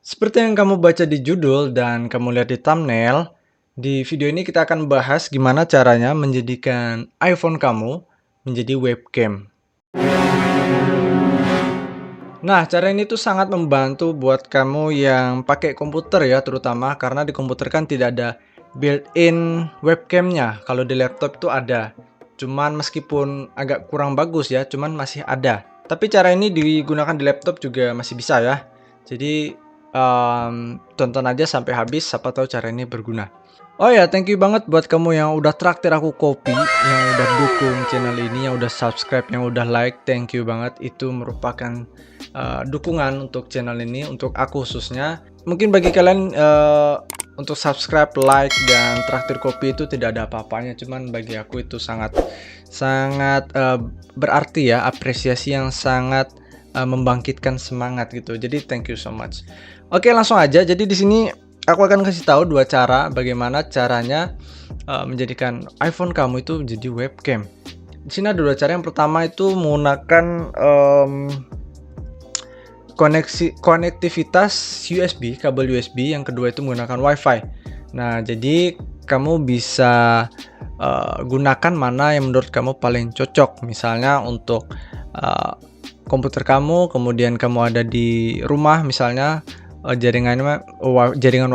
Seperti yang kamu baca di judul dan kamu lihat di thumbnail, di video ini kita akan bahas gimana caranya menjadikan iPhone kamu menjadi webcam. Nah, cara ini tuh sangat membantu buat kamu yang pakai komputer ya, terutama karena di komputer kan tidak ada built-in webcamnya. Kalau di laptop itu ada. Cuman meskipun agak kurang bagus ya, cuman masih ada. Tapi cara ini digunakan di laptop juga masih bisa ya. Jadi tonton aja sampai habis, siapa tahu cara ini berguna. Oh ya, thank you banget buat kamu yang udah traktir aku kopi, yang udah dukung channel ini, yang udah subscribe, yang udah like. Thank you banget. Itu merupakan dukungan untuk channel ini, untuk aku khususnya. Mungkin bagi kalian untuk subscribe, like, dan traktir kopi itu tidak ada apa-apanya. Cuman bagi aku itu sangat berarti ya, apresiasi yang sangat membangkitkan semangat gitu. Jadi thank you so much. Oke, langsung aja. Jadi di sini aku akan kasih tahu dua cara bagaimana caranya menjadikan iPhone kamu itu jadi webcam. Di sini ada dua cara. Yang pertama itu menggunakan konektivitas USB, kabel USB. Yang kedua itu menggunakan WiFi. Nah, jadi kamu bisa gunakan mana yang menurut kamu paling cocok. Misalnya untuk komputer kamu, kemudian kamu ada di rumah misalnya, jaringan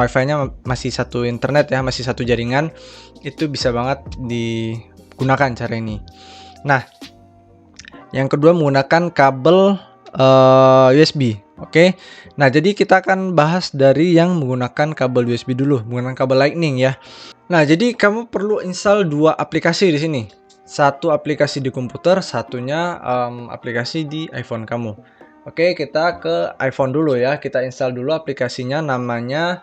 WiFi-nya masih satu internet ya, masih satu jaringan, itu bisa banget digunakan cara ini. Nah, yang kedua menggunakan kabel USB. Oke. Nah, jadi kita akan bahas dari yang menggunakan kabel USB dulu, menggunakan kabel Lightning ya. Nah, jadi kamu perlu install dua aplikasi di sini. Satu aplikasi di komputer, satunya aplikasi di iPhone kamu. Oke, kita ke iPhone dulu ya. Kita install dulu aplikasinya, namanya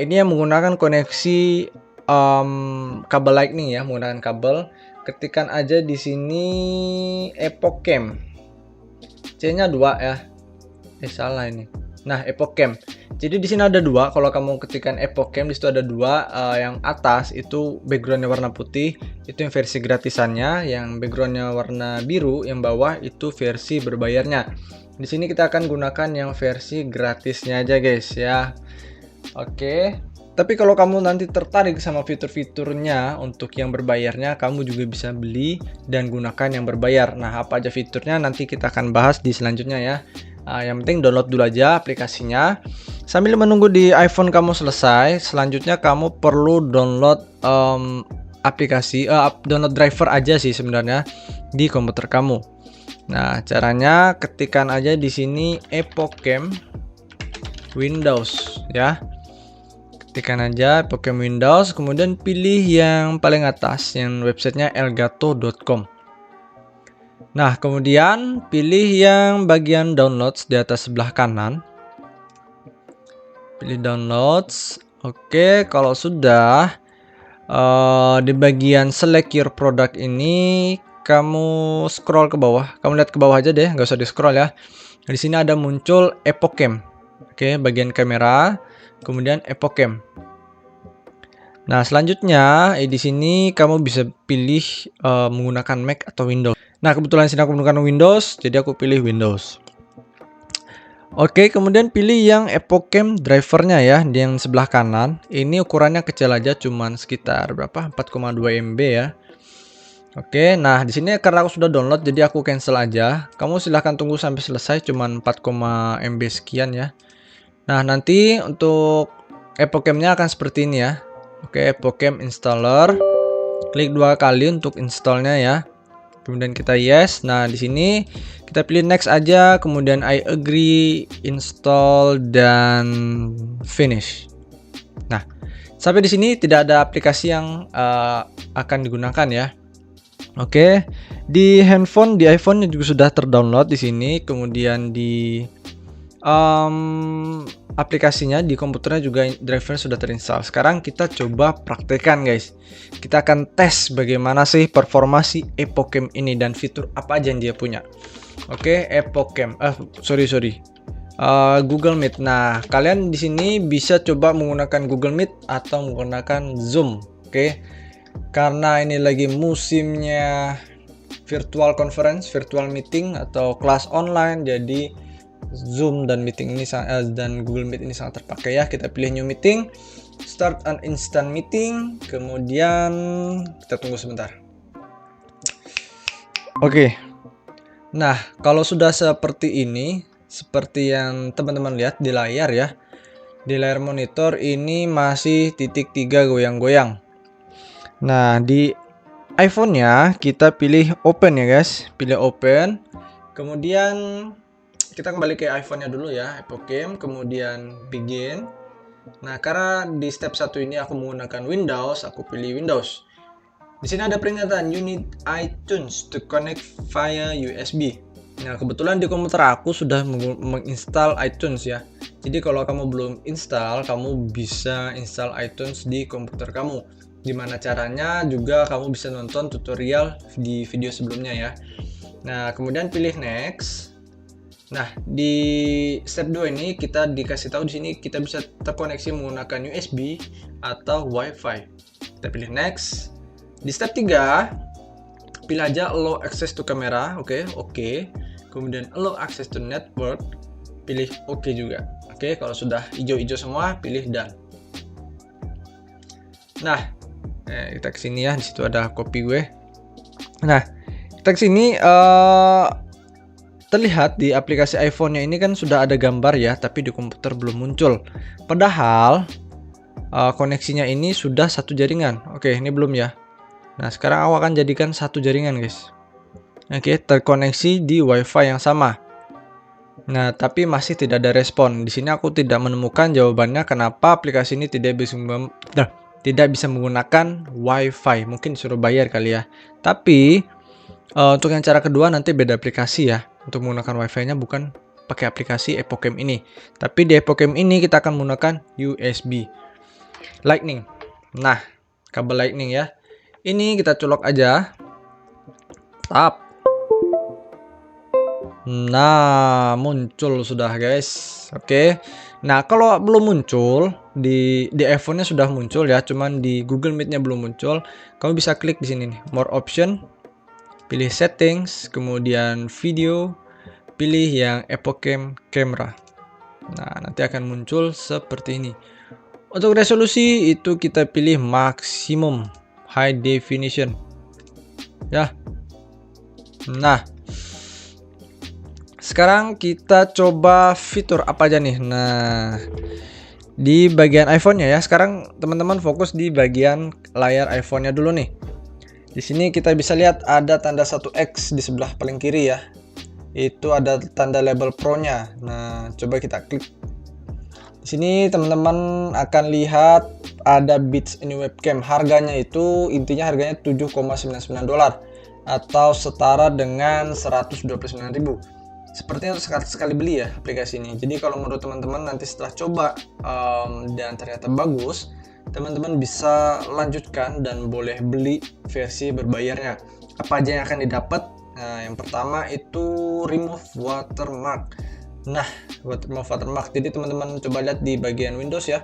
ini yang menggunakan koneksi kabel Lightning ya, menggunakan kabel. Ketikkan aja di sini Epoch Cam. C-nya 2 ya. Salah ini. Nah, Epoch Cam. Jadi di sini ada dua. Kalau kamu ketikkan Epoch Cam, di situ ada dua. Yang atas itu backgroundnya warna putih, itu yang versi gratisannya. Yang backgroundnya warna biru, yang bawah itu versi berbayarnya. Di sini kita akan gunakan yang versi gratisnya aja guys ya. Oke. Tapi kalau kamu nanti tertarik sama fitur-fiturnya untuk yang berbayarnya, kamu juga bisa beli dan gunakan yang berbayar. Nah, apa aja fiturnya nanti kita akan bahas di selanjutnya ya. Yang penting download dulu aja aplikasinya. Sambil menunggu di iPhone kamu selesai, selanjutnya kamu perlu download aplikasi, download driver aja sih sebenarnya di komputer kamu. Nah, caranya ketikkan aja di sini Epoch Cam Windows ya. Ketikkan aja Epoch Cam Windows, kemudian pilih yang paling atas, yang websitenya elgato.com. Nah, kemudian pilih yang bagian downloads di atas sebelah kanan. Pilih downloads. Oke, kalau sudah di bagian select your product ini kamu scroll ke bawah. Kamu lihat ke bawah aja deh, nggak usah di scroll ya. Di sini ada muncul Epoch Cam. Oke, bagian kamera, kemudian Epoch Cam. Nah, selanjutnya di sini kamu bisa pilih menggunakan Mac atau Windows. Nah, kebetulan sini aku menggunakan Windows, jadi aku pilih Windows. Oke, kemudian pilih yang Epoch Cam drivernya ya, di yang sebelah kanan. Ini ukurannya kecil aja, cuman sekitar berapa? 4,2 MB ya. Oke, nah di sini karena aku sudah download, jadi aku cancel aja. Kamu silahkan tunggu sampai selesai, cuman 4, MB sekian ya. Nah, nanti untuk Epoch Cam-nya akan seperti ini ya. Oke, Epoch Cam installer. Klik 2 kali untuk installnya ya. Kemudian kita yes. Nah, di sini kita pilih next aja, kemudian I agree, install, dan finish. Nah, sampai di sini tidak ada aplikasi yang akan digunakan ya. Oke, di handphone, di iPhone juga sudah terdownload di sini, kemudian di aplikasinya di komputernya juga driver sudah terinstall. Sekarang kita coba praktekkan guys. Kita akan tes bagaimana sih performa si Epoch Cam ini dan fitur apa aja yang dia punya. Oke, Epoch Cam. Sorry. Google Meet. Nah, kalian di sini bisa coba menggunakan Google Meet atau menggunakan Zoom. Oke. Karena ini lagi musimnya virtual conference, virtual meeting atau kelas online, jadi Zoom dan meeting ini dan Google Meet ini sangat terpakai ya. Kita pilih new meeting, start an instant meeting, kemudian kita tunggu sebentar. Oke. Nah, kalau sudah seperti ini, seperti yang teman-teman lihat di layar ya. Di layar monitor ini masih titik 3 goyang-goyang. Nah, di iPhone-nya kita pilih open ya guys. Pilih open. Kemudian kita kembali ke iPhone-nya dulu ya, Epocam, kemudian begin. Nah, karena di step 1 ini aku menggunakan Windows, aku pilih Windows. Di sini ada peringatan you need iTunes to connect via USB. Nah, kebetulan di komputer aku sudah menginstal iTunes ya. Jadi kalau kamu belum install, kamu bisa install iTunes di komputer kamu. Gimana caranya juga kamu bisa nonton tutorial di video sebelumnya ya. Nah, kemudian pilih next. Nah, di step 2 ini kita dikasih tahu di sini kita bisa terkoneksi menggunakan USB atau WiFi. Kita pilih next. Di step 3, pilih aja allow access to camera, oke. Kemudian allow access to network, pilih oke juga. Oke, kalau sudah hijau-hijau semua, pilih done. Nah, kita kesini ya, di situ ada copy gue. Nah, kita kesini terlihat di aplikasi iPhone-nya ini kan sudah ada gambar ya, tapi di komputer belum muncul. Padahal koneksinya ini sudah satu jaringan. Oke, ini belum ya. Nah, sekarang aku akan jadikan satu jaringan, guys. Oke, terkoneksi di WiFi yang sama. Nah, tapi masih tidak ada respon. Di sini aku tidak menemukan jawabannya kenapa aplikasi ini tidak bisa menggunakan WiFi. Mungkin disuruh bayar kali ya. Tapi untuk yang cara kedua nanti beda aplikasi ya. Untuk menggunakan WiFi-nya bukan pakai aplikasi Epocam ini. Tapi di Epocam ini kita akan menggunakan USB Lightning. Nah, kabel Lightning ya. Ini kita colok aja. Tap. Nah, muncul sudah guys. Oke. Nah, kalau belum muncul di iPhone-nya sudah muncul ya, cuman di Google Meet-nya belum muncul. Kamu bisa klik di sini nih, more option. Pilih settings, kemudian video, pilih yang Epocam camera. Nah, nanti akan muncul seperti ini. Untuk resolusi itu kita pilih maximum high definition. Ya. Nah, sekarang kita coba fitur apa aja nih. Nah, di bagian iPhone-nya ya. Sekarang teman-teman fokus di bagian layar iPhone-nya dulu nih. Di sini kita bisa lihat ada tanda 1X di sebelah paling kiri ya. Itu ada tanda label Pro-nya. Nah, coba kita klik. Di sini teman-teman akan lihat ada Beats ini webcam. Harganya itu intinya harganya $7,99 atau setara dengan 129.000. Sepertinya sekali beli ya aplikasi ini. Jadi kalau menurut teman-teman nanti setelah coba dan ternyata bagus, teman-teman bisa lanjutkan dan boleh beli versi berbayarnya. Apa aja yang akan didapat? Nah, yang pertama itu remove watermark. Nah, remove watermark. Jadi teman-teman coba lihat di bagian Windows ya.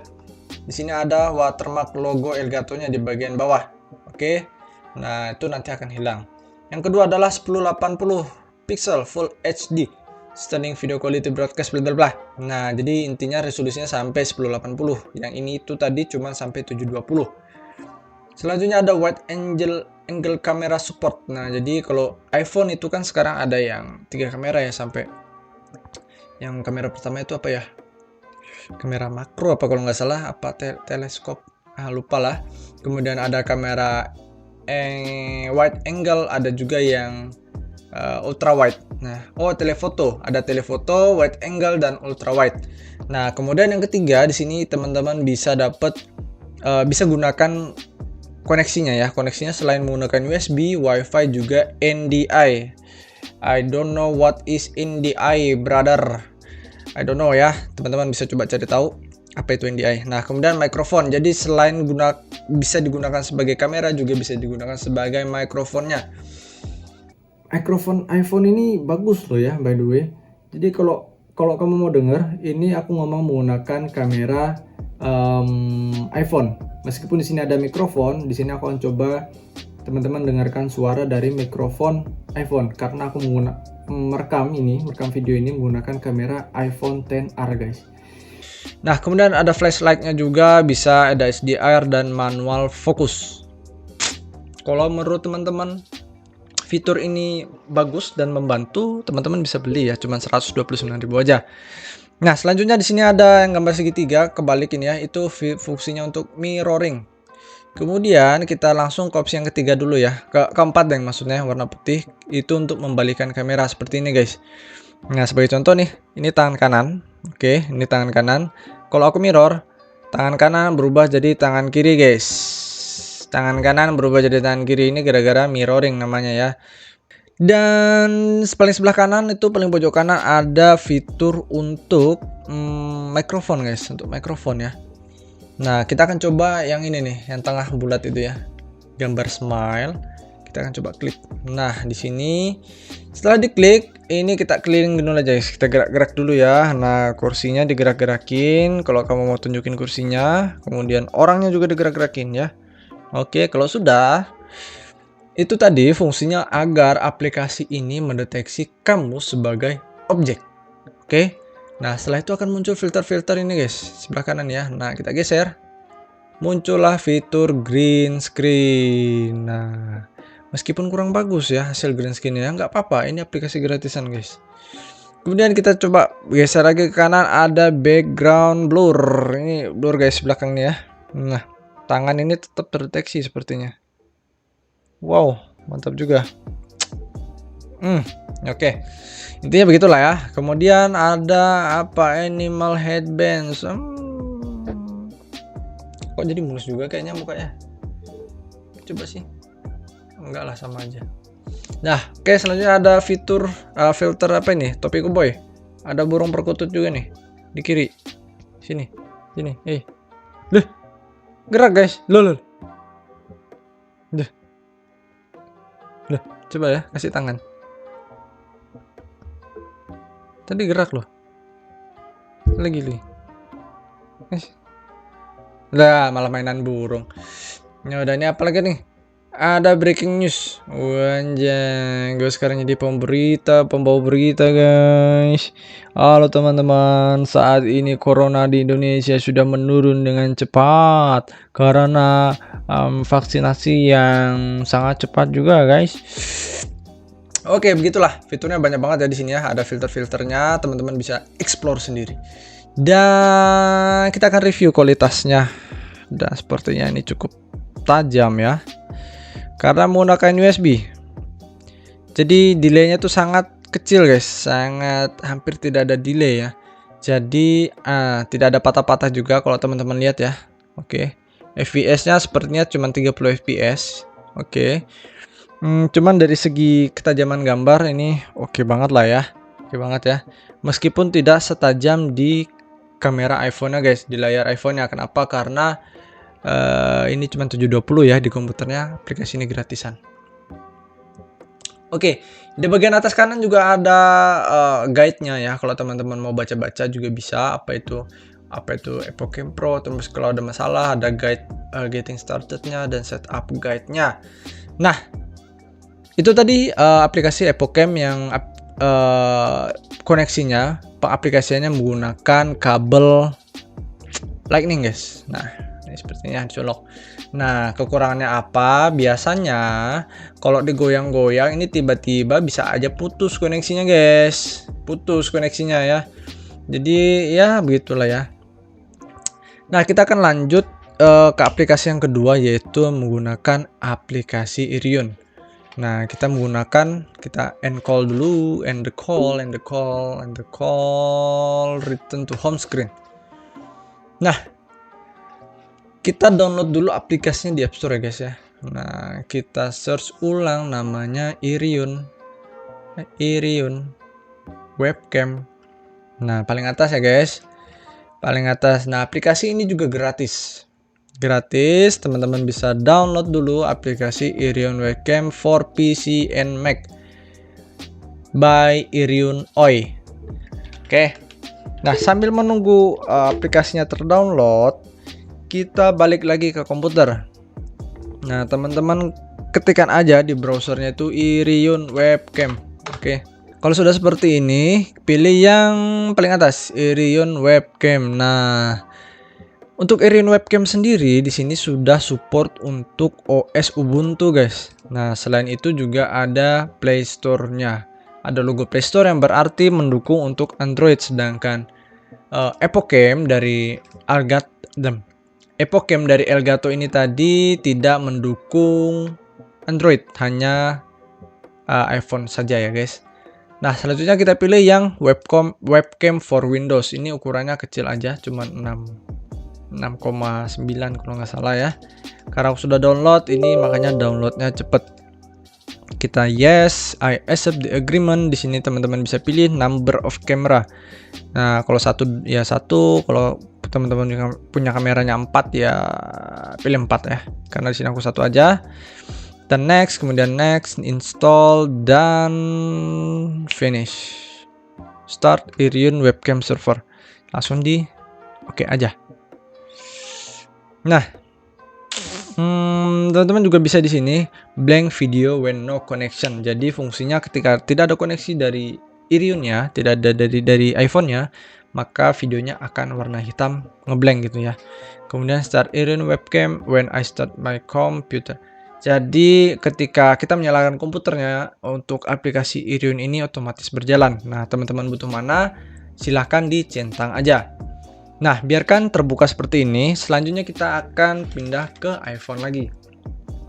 Di sini ada watermark logo Elgato-nya di bagian bawah. Oke. Nah, itu nanti akan hilang. Yang kedua adalah 1080 pixel full HD. Stunning video quality broadcast bla bla bla. Nah, jadi intinya resolusinya sampai 1080. Yang ini itu tadi cuma sampai 720. Selanjutnya ada wide angle camera support. Nah, jadi kalau iPhone itu kan sekarang ada yang 3 kamera ya, sampai yang kamera pertama itu apa ya? Kamera makro apa kalau nggak salah, apa teleskop. Lupa lah. Kemudian ada kamera wide angle, ada juga yang ultra wide. Nah, telefoto, ada telefoto, wide angle dan ultra wide. Nah, kemudian yang ketiga di sini teman-teman bisa dapat bisa gunakan koneksinya ya. Koneksinya selain menggunakan USB, WiFi juga NDI. I don't know what is NDI, brother. I don't know ya. Teman-teman bisa coba cari tahu apa itu NDI. Nah, kemudian mikrofon. Jadi selain bisa digunakan sebagai kamera juga bisa digunakan sebagai mikrofonnya. Mikrofon iPhone ini bagus loh ya, by the way. Jadi kalau kamu mau denger, ini aku ngomong menggunakan kamera iPhone. Meskipun di sini ada mikrofon, di sini aku akan coba teman-teman dengarkan suara dari mikrofon iPhone karena aku merekam video ini menggunakan kamera iPhone XR guys. Nah, kemudian ada flashlightnya juga, bisa ada SDR dan manual fokus. Kalau menurut teman-teman fitur ini bagus dan membantu, teman-teman bisa beli ya, cuma 129.000 aja. Nah, selanjutnya di sini ada yang gambar segitiga, kebalik ini ya, itu fungsinya untuk mirroring. Kemudian kita langsung ke opsi yang ketiga dulu ya, keempat yang maksudnya warna putih, itu untuk membalikan kamera seperti ini guys. Nah, sebagai contoh nih, ini tangan kanan. Oke, ini tangan kanan. Kalau aku mirror, tangan kanan berubah jadi tangan kiri guys. Tangan kanan berubah jadi tangan kiri, ini gara-gara mirroring namanya ya. Dan paling sebelah kanan itu, paling pojok kanan ada fitur untuk mikrofon guys, untuk mikrofon ya. Nah, kita akan coba yang ini nih, yang tengah bulat itu ya, gambar smile. Kita akan coba klik. Nah, di sini setelah diklik, ini kita keliling dulu aja guys. Kita gerak-gerak dulu ya. Nah, kursinya digerak-gerakin. Kalau kamu mau tunjukin kursinya, kemudian orangnya juga digerak-gerakin ya. Oke, kalau sudah, itu tadi fungsinya agar aplikasi ini mendeteksi kamu sebagai objek. Oke. Nah, setelah itu akan muncul filter-filter ini guys, sebelah kanan ya. Nah, kita geser. Muncullah fitur green screen. Nah, meskipun kurang bagus ya hasil green screen-nya, nggak apa-apa, ini aplikasi gratisan guys. Kemudian kita coba geser lagi ke kanan, ada background blur. Ini blur guys belakangnya ya. Nah, tangan ini tetap terdeteksi sepertinya. Wow, mantap juga. Oke. Intinya begitulah ya. Kemudian ada apa, animal headbands. Kok jadi mulus juga kayaknya mukanya. Coba sih. Enggak lah, sama aja. Nah, oke, selanjutnya ada fitur filter apa ini? Topi koboi. Ada burung perkutut juga nih di kiri. Sini. Loh. Gerak guys. Loh. Coba ya, kasih tangan. Tadi gerak loh. Lagi. Udah malah mainan burung. Ya udah, ini apa lagi nih? Ada breaking news. Anjay, gue sekarang jadi pembawa berita guys. Halo teman-teman, saat ini corona di Indonesia sudah menurun dengan cepat karena vaksinasi yang sangat cepat juga guys. Oke, begitulah fiturnya, banyak banget ya di sini ya. Ada filter-filternya, teman-teman bisa explore sendiri. Dan kita akan review kualitasnya. Dan sepertinya ini cukup tajam ya, karena menggunakan USB. Jadi delaynya tuh sangat kecil guys, sangat hampir tidak ada delay ya. Jadi tidak ada patah-patah juga kalau teman-teman lihat ya. Oke, FPS-nya sepertinya cuma 30 fps. Oke. Cuman dari segi ketajaman gambar ini oke banget lah ya. Oke banget ya. Meskipun tidak setajam di kamera iPhone-nya guys, di layar iPhone-nya. Kenapa? Karena ini cuma 720 ya di komputernya, aplikasi ini gratisan. Oke, di bagian atas kanan juga ada guide-nya ya. Kalau teman-teman mau baca-baca juga bisa, apa itu Epocam Pro. Terus kalau ada masalah ada guide getting started-nya dan setup guide-nya. Nah, itu tadi aplikasi Epocam yang koneksinya, aplikasinya menggunakan kabel Lightning guys. Nah, ini sepertinya dicolok. Nah, kekurangannya apa? Biasanya kalau digoyang-goyang ini tiba-tiba bisa aja putus koneksinya guys. Putus koneksinya ya. Jadi ya begitulah ya. Nah, kita akan lanjut ke aplikasi yang kedua, yaitu menggunakan aplikasi Irion. Nah, kita end call dulu, end the call, return to home screen. Nah, kita download dulu aplikasinya di App Store ya guys ya. Nah, kita search ulang namanya Irion webcam. Nah, paling atas ya guys, paling atas. Nah, aplikasi ini juga gratis, teman-teman bisa download dulu aplikasi Irion webcam for PC and Mac by Irion Oi. Oke. Nah, sambil menunggu aplikasinya terdownload, kita balik lagi ke komputer. Nah, teman-teman ketikkan aja di browsernya itu Irion webcam. Oke. Kalau sudah seperti ini, pilih yang paling atas, Irion Webcam. Nah, untuk Irion Webcam sendiri di sini sudah support untuk OS Ubuntu, guys. Nah, selain itu juga ada Play Store-nya. Ada logo Play Store yang berarti mendukung untuk Android, sedangkan Epocam dari Elgato ini tadi tidak mendukung Android, hanya iPhone saja ya guys. Nah, selanjutnya kita pilih yang webcam for Windows. Ini ukurannya kecil aja, cuma 6,9 kalau nggak salah ya. Karena aku sudah download ini, makanya downloadnya cepet. Kita yes, I accept the agreement. Di sini teman-teman bisa pilih number of camera. Nah, kalau satu ya satu, kalau teman-teman punya kameranya 4 ya pilih 4 ya. Karena di sini aku satu aja. Dan next, kemudian next, install dan finish. Start Irion Webcam Server. Langsung di oke aja. Nah, teman-teman juga bisa di sini blank video when no connection. Jadi fungsinya ketika tidak ada koneksi dari Irionnya, tidak ada dari iPhone-nya, maka videonya akan warna hitam ngeblank gitu ya. Kemudian start Irion Webcam when I start my computer. Jadi ketika kita menyalakan komputernya, untuk aplikasi Irion ini otomatis berjalan. Nah, teman-teman butuh mana? Silahkan dicentang aja. Nah, biarkan terbuka seperti ini. Selanjutnya kita akan pindah ke iPhone lagi.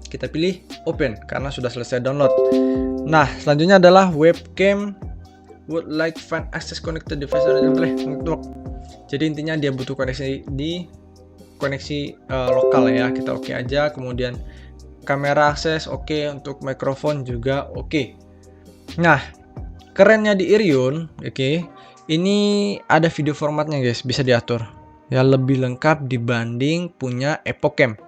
Kita pilih open karena sudah selesai download. Nah, selanjutnya adalah webcam would like find access connected device. Jadi intinya dia butuh koneksi lokal ya. Kita oke aja. Kemudian kamera akses oke, untuk mikrofon juga oke. Nah, kerennya di Irion, ini ada video formatnya guys, bisa diatur. Ya lebih lengkap dibanding punya Epocam.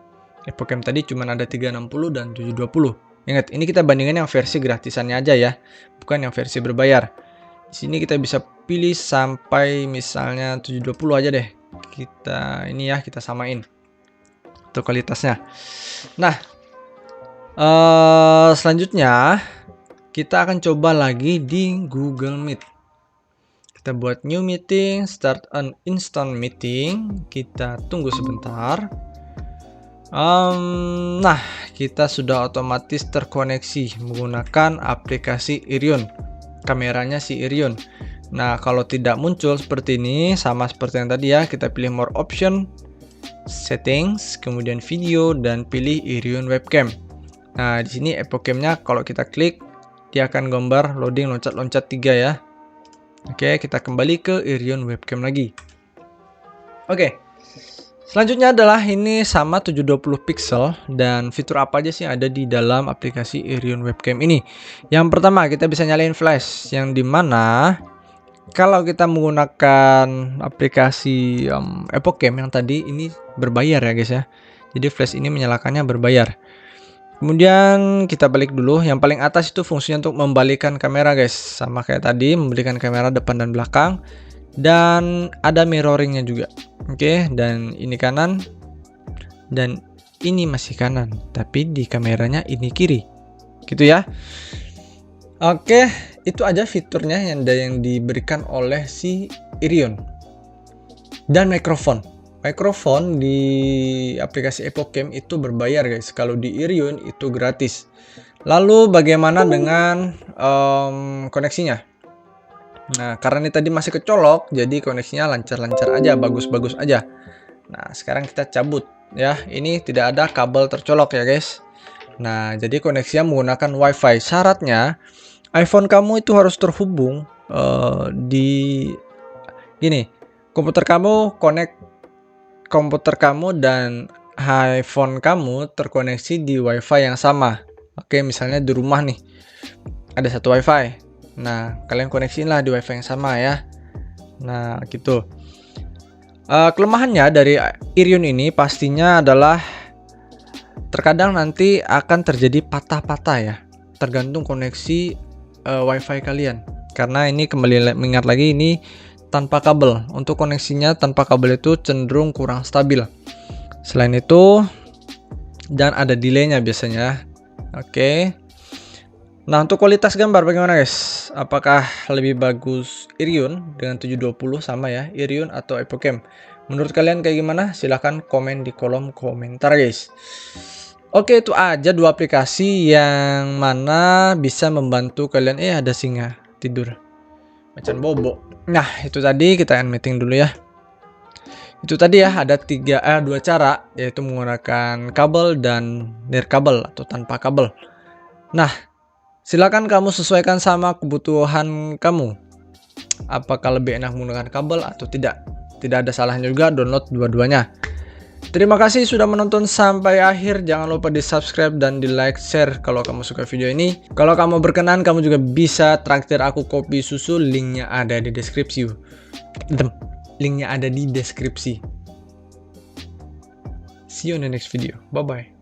Epocam tadi cuma ada 360 dan 720. Ingat, ini kita bandingkan yang versi gratisannya aja ya, bukan yang versi berbayar. Di sini kita bisa pilih sampai misalnya 720 aja deh. Kita ini ya, kita samain untuk kualitasnya. Nah, selanjutnya kita akan coba lagi di Google Meet. Kita buat new meeting, start an instant meeting. Kita tunggu sebentar. Nah, kita sudah otomatis terkoneksi menggunakan aplikasi Irion. Kameranya si Irion. Nah, kalau tidak muncul seperti ini, sama seperti yang tadi ya, kita pilih more option, settings, kemudian video, dan pilih Irion Webcam. Nah, di sini Epocamnya kalau kita klik, dia akan gambar loading loncat-loncat 3 ya. Oke, kita kembali ke Irion Webcam lagi. Oke, selanjutnya adalah ini sama 720 pixel, dan fitur apa aja sih ada di dalam aplikasi Irion Webcam ini. Yang pertama, kita bisa nyalain flash, yang dimana kalau kita menggunakan aplikasi Epocam yang tadi ini berbayar ya guys ya. Jadi flash ini menyalakannya berbayar. Kemudian kita balik dulu. Yang paling atas itu fungsinya untuk membalikkan kamera guys, sama kayak tadi, membalikan kamera depan dan belakang. Dan ada mirroringnya juga. Oke, dan ini kanan, dan ini masih kanan, tapi di kameranya ini kiri, gitu ya. Oke, itu aja fiturnya yang diberikan oleh si Irion. Dan mikrofon di aplikasi Epocam itu berbayar guys. Kalau di Irion itu gratis. Lalu bagaimana dengan koneksinya? Nah, karena ini tadi masih kecolok, jadi koneksinya lancar-lancar aja, bagus-bagus aja. Nah, sekarang kita cabut ya. Ini tidak ada kabel tercolok ya guys. Nah, jadi koneksinya menggunakan WiFi. Syaratnya iPhone kamu itu harus terhubung di gini. Komputer kamu dan iPhone kamu terkoneksi di WiFi yang sama. Oke, misalnya di rumah nih ada satu WiFi. Nah, kalian koneksiin lah di WiFi yang sama ya. Nah, gitu. Kelemahannya dari Irion ini pastinya adalah terkadang nanti akan terjadi patah-patah ya, tergantung koneksi WiFi kalian. Karena ini kembali mengingat lagi ini tanpa kabel. Untuk koneksinya tanpa kabel itu cenderung kurang stabil. Selain itu, dan ada delaynya biasanya. Oke. Nah, untuk kualitas gambar bagaimana guys? Apakah lebih bagus Irion dengan 720 sama ya, Irion atau Epocam? Menurut kalian kayak gimana? Silahkan komen di kolom komentar guys. Oke, itu aja 2 aplikasi yang mana bisa membantu kalian. Ada singa tidur macan bobo. Nah, itu tadi kita end meeting dulu ya. Itu tadi ya, ada 2 cara, yaitu menggunakan kabel dan nirkabel atau tanpa kabel. Nah, silakan kamu sesuaikan sama kebutuhan kamu. Apakah lebih enak menggunakan kabel atau tidak? Tidak ada salahnya juga download dua-duanya. Terima kasih sudah menonton sampai akhir. Jangan lupa di subscribe dan di like, share kalau kamu suka video ini. Kalau kamu berkenan, kamu juga bisa traktir aku kopi susu. Linknya ada di deskripsi. Linknya ada di deskripsi. See you in the next video. Bye-bye.